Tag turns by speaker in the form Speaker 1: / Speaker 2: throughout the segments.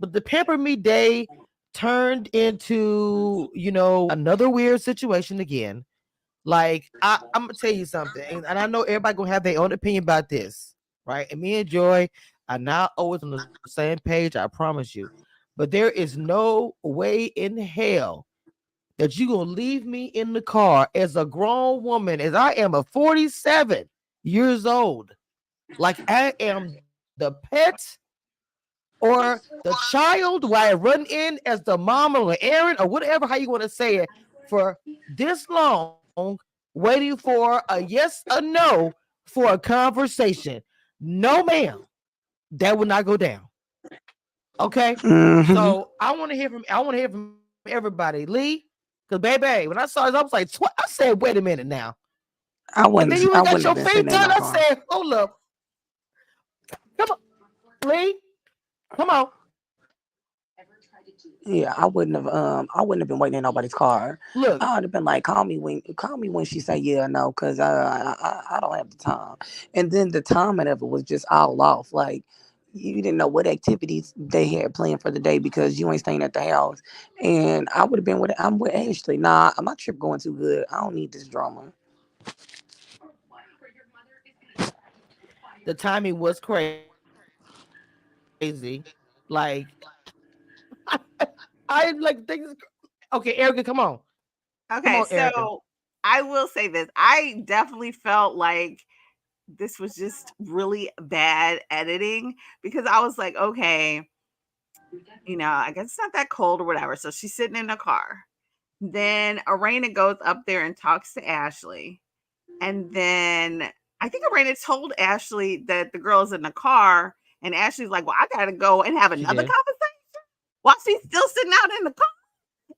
Speaker 1: But the pamper me day turned into, another weird situation again. Like I'm gonna tell you something, and I know everybody gonna have their own opinion about this, right? And me and Joy are not always on the same page, I promise you. But there is no way in hell that you gonna leave me in the car as a grown woman, as I am a 47 years old, like I am the pet or the child where I run in as the mom or Aaron or whatever, how you want to say it, for this long, waiting for a yes or no for a conversation. No, ma'am, that will not go down. Okay.
Speaker 2: Mm-hmm.
Speaker 1: So I want to hear from everybody. Lee, because baby, when I saw this, I was like, I said, wait a minute now. And then you
Speaker 2: I
Speaker 1: ain't got
Speaker 2: wouldn't have
Speaker 1: your
Speaker 2: been sitting
Speaker 1: feet
Speaker 2: in
Speaker 1: done.
Speaker 2: no
Speaker 1: I
Speaker 2: car.
Speaker 1: said, hold up. Come on, Lee. Come on.
Speaker 2: Yeah, I wouldn't have been waiting in nobody's car.
Speaker 1: Look,
Speaker 2: I would have been like, call me when she say yeah or no, cause I don't have the time. And then the timing of it was just all off. Like you didn't know what activities they had planned for the day because you ain't staying at the house. And I would have been with I'm with Ashley. Nah, my trip going too good. I don't need this drama.
Speaker 1: the timing was crazy. Like I like things. Okay, Erica, come on. Come on,
Speaker 3: Okay,
Speaker 1: Erica.
Speaker 3: so I will say this. I definitely felt like this was just really bad editing because I was like, okay, I guess it's not that cold or whatever. So she's sitting in the car. Then Arena goes up there and talks to Ashley. And then I think Arena told Ashley that the girl is in the car. And Ashley's like, well, I got to go and have
Speaker 1: She
Speaker 3: another
Speaker 1: did.
Speaker 3: conversation while she's still sitting out in the car.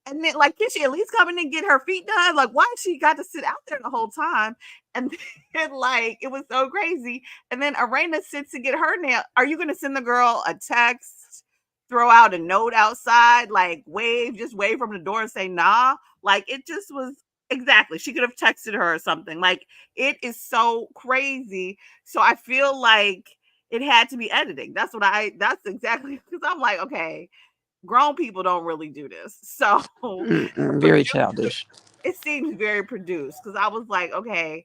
Speaker 3: And then, like, can she at least come in and get her feet done? Like, why she got to sit out there the whole time? And then, like, it was so crazy. And then Arena sits to get her nail. Are you going to send the girl a text, throw out a note outside, like, just wave from the door and say, nah? Like, it just was exactly. She could have texted her or something. Like, it is so crazy. So I feel like it had to be editing. That's exactly because I'm like, okay, grown people don't really do this. So the
Speaker 2: Mm-mm, very
Speaker 3: producer,
Speaker 2: childish.
Speaker 3: it seems very produced because I was like, okay,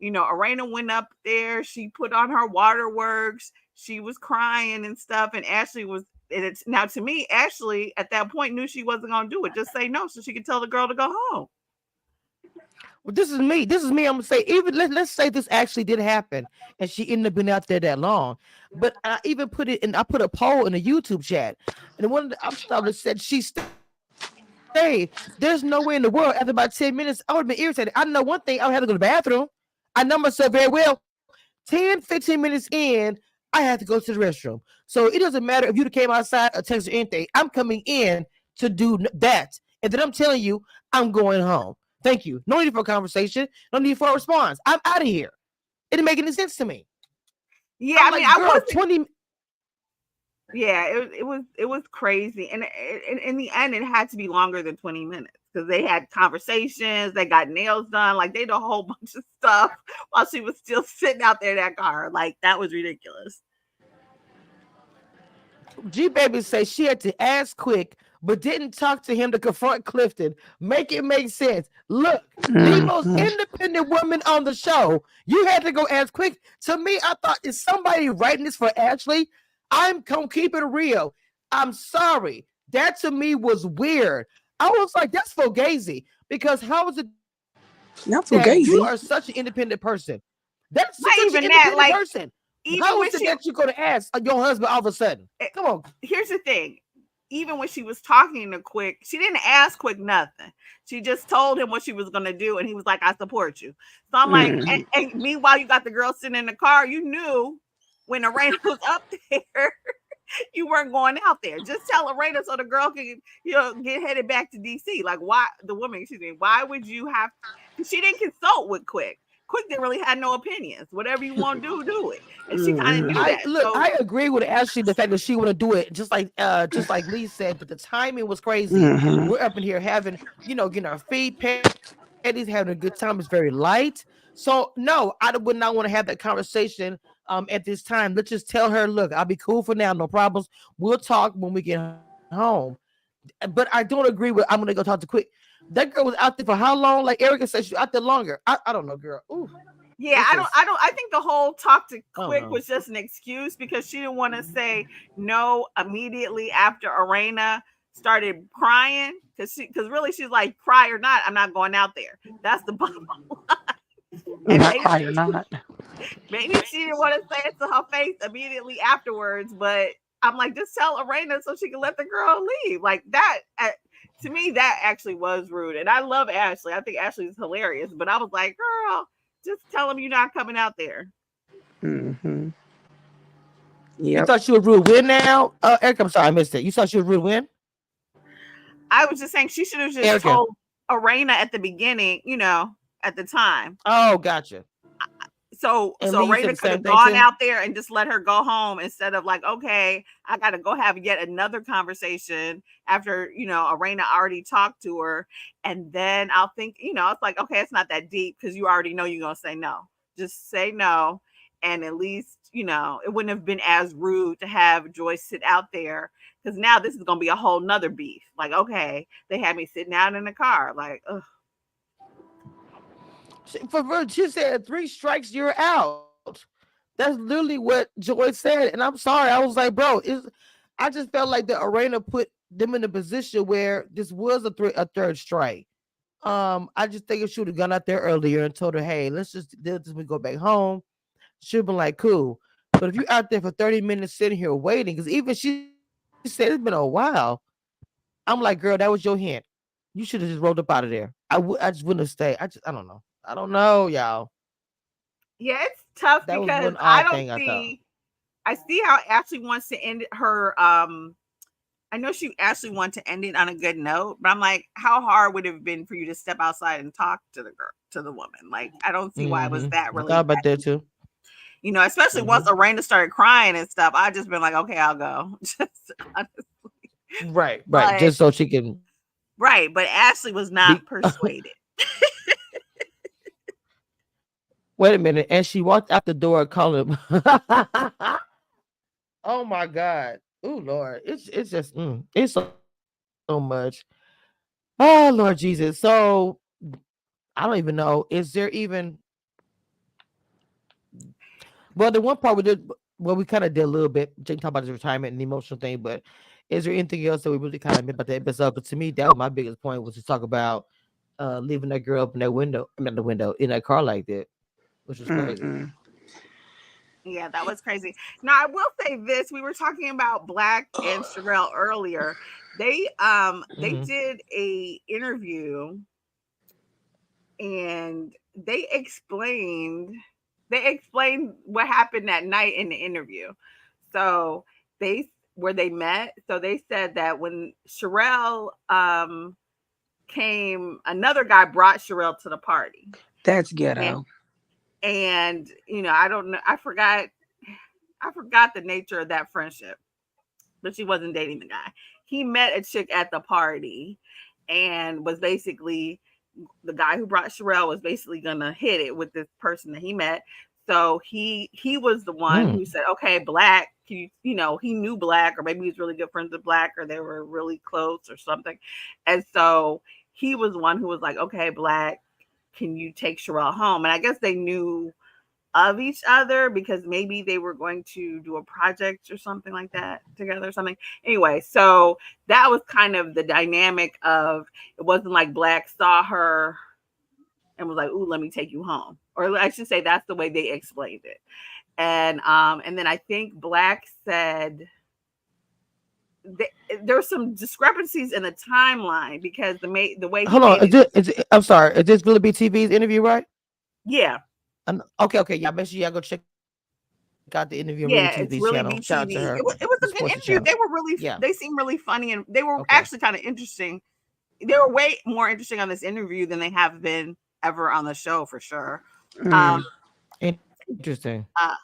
Speaker 3: Arena went up there, she put on her waterworks, she was crying and stuff, and Ashley was. And it's now to me, Ashley at that point knew she wasn't gonna do it. Just say no so she could tell the girl to go home.
Speaker 1: Well, this is me. This is me. I'm gonna say, even let's say this actually did happen, and she ended up being out there that long. But I even put it in. I put a poll in the YouTube chat, and one of the upstart said she stayed. There's no way in the world after about 10 minutes I would have been irritated. I know one thing. I would have to go to the bathroom. I know myself very well. 10-15 minutes in, I have to go to the restroom. So it doesn't matter if you came outside or text or anything. I'm coming in to do that. And then I'm telling you, I'm going home. Thank you. No need for a conversation. No need for a response. I'm out of here. It didn't make any sense to me.
Speaker 3: Yeah,
Speaker 1: I'm
Speaker 3: I mean,
Speaker 1: like,
Speaker 3: I
Speaker 1: girl,
Speaker 3: wasn't.
Speaker 1: 20.
Speaker 3: Yeah, it was crazy, and in the end, it had to be longer than 20 minutes because they had conversations, they got nails done, like they did a whole bunch of stuff while she was still sitting out there in that car. Like that was ridiculous.
Speaker 1: G Baby says she had to ask quick, but didn't talk to him to confront Clifton. Make it make sense. Look, the most
Speaker 2: Mm-hmm.
Speaker 1: independent woman on the show. You had to go ask quick. To me, I thought, is somebody writing this for Ashley? I'm gonna keep it real. I'm sorry. That to me was weird. I was like, that's fugazi. Because how is it that you are such an
Speaker 2: Not
Speaker 1: independent
Speaker 2: fugazi.
Speaker 1: person? That's such an independent
Speaker 3: Not even
Speaker 1: person.
Speaker 3: that. Like
Speaker 1: How is it that
Speaker 3: even
Speaker 1: you're
Speaker 3: when
Speaker 1: going
Speaker 3: she,
Speaker 1: to ask your husband all of a sudden?
Speaker 3: eh,
Speaker 1: Come on.
Speaker 3: here's the thing. Even when she was talking to Quick, she didn't ask Quick nothing. She just told him what she was gonna do, and he was like, "I support you." So I'm like,
Speaker 2: Mm-hmm.
Speaker 3: and meanwhile, you got the girl sitting in the car. You knew when the rain was up there you weren't going out there. Just tell Lorena so the girl can, get headed back to DC. Like, why the woman? Excuse me. Why would you have? She didn't consult with Quick. Quick didn't really have no opinions. Whatever you want to do it. And she kind of knew
Speaker 2: Mm-hmm.
Speaker 3: that. So
Speaker 1: I agree with Ashley the fact that she want to do it just like Lee said, but the timing was crazy.
Speaker 2: Mm-hmm.
Speaker 1: We're up in here having, getting our feet petties, having a good time. It's very light. So no, I would not want to have that conversation at this time. Let's just tell her, look, I'll be cool for now, no problems. We'll talk when we get home. But I don't agree with I'm gonna go talk to Quick. That girl was out there for how long? Like Erica said, she was out there longer. I don't know, girl. Ooh,
Speaker 3: Yeah,
Speaker 1: it's just
Speaker 3: I think the whole talk to
Speaker 1: I don't
Speaker 3: Quick
Speaker 1: know.
Speaker 3: was just an excuse because she didn't want to say no immediately after Arena started crying because really she's like, cry or not, I'm not going out there. That's the bottom line. And
Speaker 2: Not cry or not.
Speaker 3: maybe she didn't want to say it to her face immediately afterwards, but I'm like, just tell Arena so she can let the girl leave. Like that, to me, that actually was rude. And I love Ashley. I think Ashley is hilarious. But I was like, girl, just tell him you're not coming out there.
Speaker 2: Mm-hmm.
Speaker 1: You
Speaker 2: Yep.
Speaker 1: thought she was rude win now? Erica, I'm sorry, I missed it. You thought she was rude win?
Speaker 3: I was just saying she should have just
Speaker 1: Erica.
Speaker 3: told Arena at the beginning, at the time.
Speaker 1: Oh, gotcha.
Speaker 3: So
Speaker 1: And Lee, you said
Speaker 3: Raina
Speaker 1: the
Speaker 3: could
Speaker 1: same
Speaker 3: have
Speaker 1: thing
Speaker 3: gone
Speaker 1: too?
Speaker 3: out there and just let her go home instead of like, okay, I got to go have yet another conversation after, Arena already talked to her. And then I'll think, it's like, okay, it's not that deep because you already know you're going to say no. Just say no. And at least, it wouldn't have been as rude to have Joyce sit out there because now this is going to be a whole nother beef. Like, okay, they had me sitting out in the car. Like, ugh.
Speaker 1: She said 3 strikes, you're out. That's literally what Joy said. And I'm sorry. I was like, bro, I just felt like the arena put them in a position where this was a third strike. I just think if she would have gone out there earlier and told her, hey, let's just do this when we go back home, she'd have been like, cool. But if you're out there for 30 minutes sitting here waiting, because even she said it's been a while, I'm like, girl, that was your hint. You should have just rolled up out of there. I just wouldn't have stayed. I don't know. I don't know, y'all.
Speaker 3: Yeah, it's tough
Speaker 1: That was
Speaker 3: because
Speaker 1: one odd thing I thought.
Speaker 3: I see how Ashley wants to end her I know she actually wanted to end it on a good note, but I'm like, how hard would it have been for you to step outside and talk to the girl, to the woman? Like, I don't see why it was that
Speaker 1: I
Speaker 3: really
Speaker 1: thought about
Speaker 3: that
Speaker 1: that
Speaker 3: deep.
Speaker 1: too.
Speaker 3: Especially once Arena started crying and stuff. I just been like, okay, I'll go. Just honestly.
Speaker 1: Right.
Speaker 3: But
Speaker 1: Just so she can
Speaker 3: right, but Ashley was not
Speaker 1: be.
Speaker 3: persuaded.
Speaker 1: Wait a minute. And she walked out the door calling him. Oh my God. Oh Lord. It's just it's so much. Oh Lord Jesus. So I don't even know. Is there even well the one part we did well we kind of did a little bit. Jake talked about his retirement and the emotional thing, but is there anything else that we really kind of missed about the episode? But to me, that was my biggest point was to talk about leaving that girl up in that window, I mean the window in that car like that, which was crazy.
Speaker 2: Mm-mm.
Speaker 3: Yeah, that was crazy. Now I will say this: we were talking about Black and Sherelle earlier. They
Speaker 1: Mhm.
Speaker 3: did a interview and they explained what happened that night in the interview. So where they met. So they said that when Sherelle came, another guy brought Sherelle to the party,
Speaker 2: That's
Speaker 3: and
Speaker 2: ghetto.
Speaker 3: I don't know. I forgot the nature of that friendship, but she wasn't dating the guy. He met a chick at the party and was basically the guy who brought Sherelle was basically gonna hit it with this person that he met. So he was the one who
Speaker 1: Mm.
Speaker 3: said, "Okay, Black, can he knew Black, or maybe he was really good friends with Black, or they were really close or something." And so he was the one who was like, "Okay, Black, can you take Sherelle home?" And I guess they knew of each other because maybe they were going to do a project or something like that together or something. Anyway, so that was kind of the dynamic of it wasn't like Black saw her and was like, "Ooh, let me take you home." Or I should say that's the way they explained it. And then I think Black said there's some discrepancies in the timeline because the way he
Speaker 1: Hold on.
Speaker 3: made it.
Speaker 1: I'm sorry. Is this Willoughby TV's interview, right?
Speaker 3: Yeah,
Speaker 1: Okay. Yeah, make sure y'all go check out the interview on Willoughby TV's channel. Shout
Speaker 3: yeah,
Speaker 1: out to
Speaker 3: it's
Speaker 1: her.
Speaker 3: really
Speaker 1: The
Speaker 3: BTV.
Speaker 1: sports
Speaker 3: It was
Speaker 1: channel.
Speaker 3: a good interview.
Speaker 1: Yeah.
Speaker 3: They seemed really funny, and they were
Speaker 1: Okay.
Speaker 3: actually kind of interesting. They were way more interesting on this interview than they have been ever on the show for sure. Um,
Speaker 2: Mm.
Speaker 1: Interesting.
Speaker 3: uh,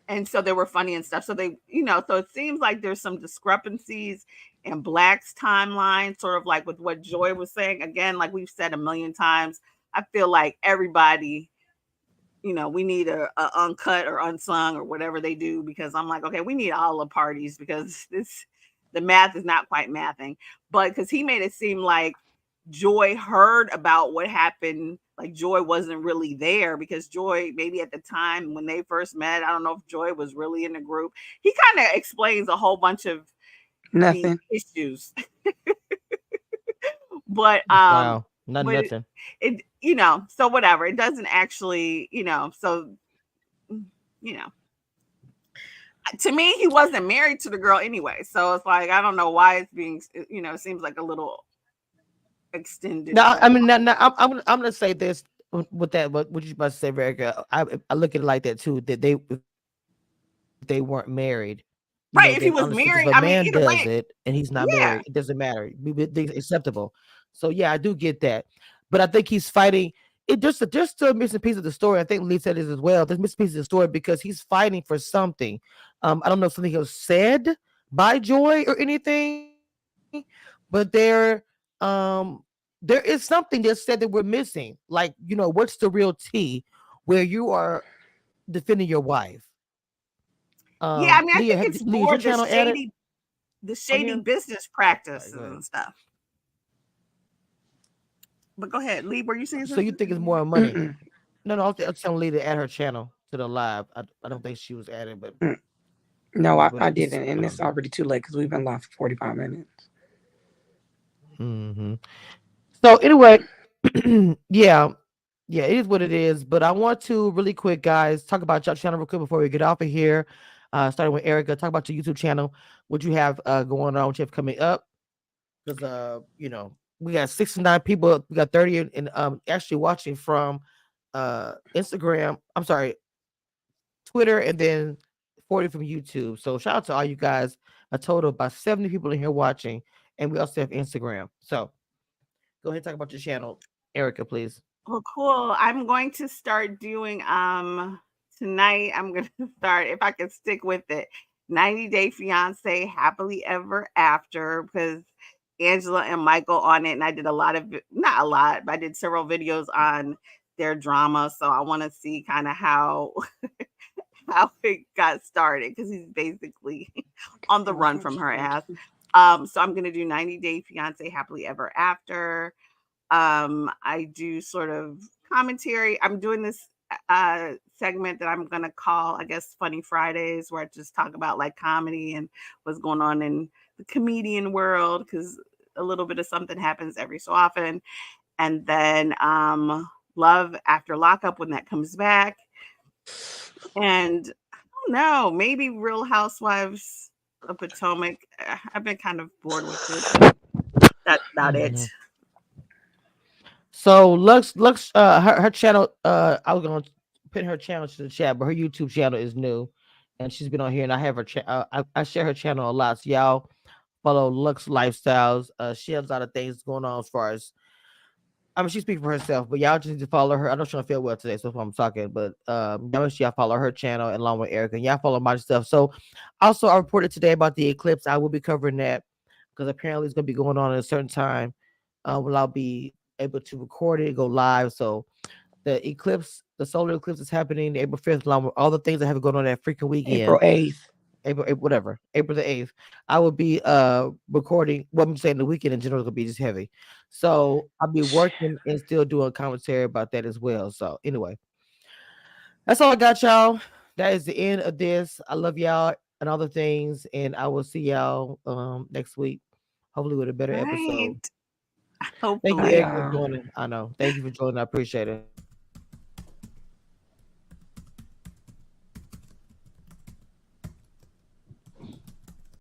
Speaker 3: and so they were funny and stuff. So so it seems like there's some discrepancies in Black's timeline, sort of like with what Joy was saying. Again, like we've said a million times, I feel like everybody we need a uncut or unsung or whatever they do, because I'm like, okay, we need all the parties, because this the math is not quite mathing. But because he made it seem like Joy heard about what happened, like Joy wasn't really there, because Joy, maybe at the time when they first met, I don't know if Joy was really in the group. He kind of explains a whole bunch of the
Speaker 2: Nothing.
Speaker 3: issues. But
Speaker 1: Wow, not
Speaker 3: but
Speaker 1: nothing.
Speaker 3: so whatever, it doesn't actually, so you know to me, he wasn't married to the girl anyway, so it's like, I don't know why it's being, it seems like a little extended
Speaker 1: Now,
Speaker 3: or
Speaker 1: I mean, now I'm gonna say this with that. What you about to say, Erica? I look at it like that too. That if they weren't married, then honestly, because if a
Speaker 3: right. If he
Speaker 1: man
Speaker 3: was
Speaker 1: does
Speaker 3: married,
Speaker 1: it
Speaker 3: I mean,
Speaker 1: and
Speaker 3: either
Speaker 1: he's not
Speaker 3: way,
Speaker 1: married, it doesn't matter.
Speaker 3: yeah.
Speaker 1: Acceptable. So yeah, I do get that, but I think he's fighting. It just a missing piece of the story. I think Lee said this as well. There's missing piece of the story because he's fighting for something. I don't know if something was said by Joy or anything, but there is something that said that we're missing. Like, what's the real tea where you are defending your wife?
Speaker 3: Yeah, I mean, I think it's
Speaker 1: Lee, is
Speaker 3: more
Speaker 1: your channel added
Speaker 3: the
Speaker 1: on
Speaker 3: shady
Speaker 1: here?
Speaker 3: business
Speaker 1: All right,
Speaker 3: practices
Speaker 1: go ahead.
Speaker 3: and stuff. But go ahead, Lee. Were you saying
Speaker 1: So you
Speaker 3: something?
Speaker 1: think it's more money?
Speaker 2: Mm-mm.
Speaker 1: No, no, I was telling Lee to add her channel to the live. I don't think she was added, but
Speaker 2: Mm.
Speaker 1: it
Speaker 2: No,
Speaker 1: is
Speaker 2: I,
Speaker 1: what
Speaker 2: I
Speaker 1: it is.
Speaker 2: didn't, and it's already too late because we've been live for 45 minutes.
Speaker 1: Mhm. So anyway, yeah, yeah, it is what it is. But I want to really quick, guys, talk about your channel real quick before we get off of here. Starting with Erica, talk about your YouTube channel, what you have going on, what you have coming up, because we got 69 people, we got 30 and actually watching from Instagram. I'm sorry, Twitter, and then 40 from YouTube. So shout out to all you guys. A total of about 70 people in here watching, and we also have Instagram. So go ahead and talk about your channel, Erica, please.
Speaker 3: Well, cool. I'm going to start doing tonight. I'm going to start, if I can stick with it, 90 Day Fiance Happily Ever After, because Angela and Michael on it, and I did a lot of not a lot, but I did several videos on their drama. So I want to see kind of how how it got started, because he's basically on the run from her ass. So I'm gonna do 90 Day Fiance Happily Ever After. I do sort of commentary. I'm doing this segment that I'm gonna call, I guess, Funny Fridays, where I just talk about like comedy and what's going on in the comedian world, because a little bit of something happens every so often. And then Love After Lockup, when that comes back. And I don't know, maybe Real Housewives of Potomac. I've been kind of bored with it, but that's about it.
Speaker 1: Mhm. So Lux, her channel, I was gonna put her channel to the chat, but her YouTube channel is new, and she's been on here, and I have her. I share her channel a lot, so y'all follow Lux Lifestyles. She has a lot of things going on as far as. I mean, she speaks for herself, but y'all just need to follow her. I know she don't feel well today, so that's why I'm talking. But y'all make sure y'all follow her channel and along with Erica, and y'all follow my stuff. So, also, I reported today about the eclipse. I will be covering that because apparently it's going to be going on at a certain time. Will I'll be able to record it, go live. So, the eclipse, the solar eclipse is happening April 5th, along with all the things that have going on that freaking
Speaker 2: April
Speaker 1: weekend.
Speaker 2: 8th.
Speaker 1: April, whatever, April the 8th. I will be recording. What I'm saying, the weekend in general is gonna be just heavy. So I'll be working and still doing commentary about that as well. So anyway, that's all I got, y'all. That is the end of this. I love y'all and all the things, and I will see y'all next week, hopefully with a better episode.
Speaker 3: Right.
Speaker 1: Thank you,
Speaker 2: Bye,
Speaker 3: Hopefully.
Speaker 1: Eric, for
Speaker 2: y'all.
Speaker 1: joining. I know. Thank you for joining. I appreciate it.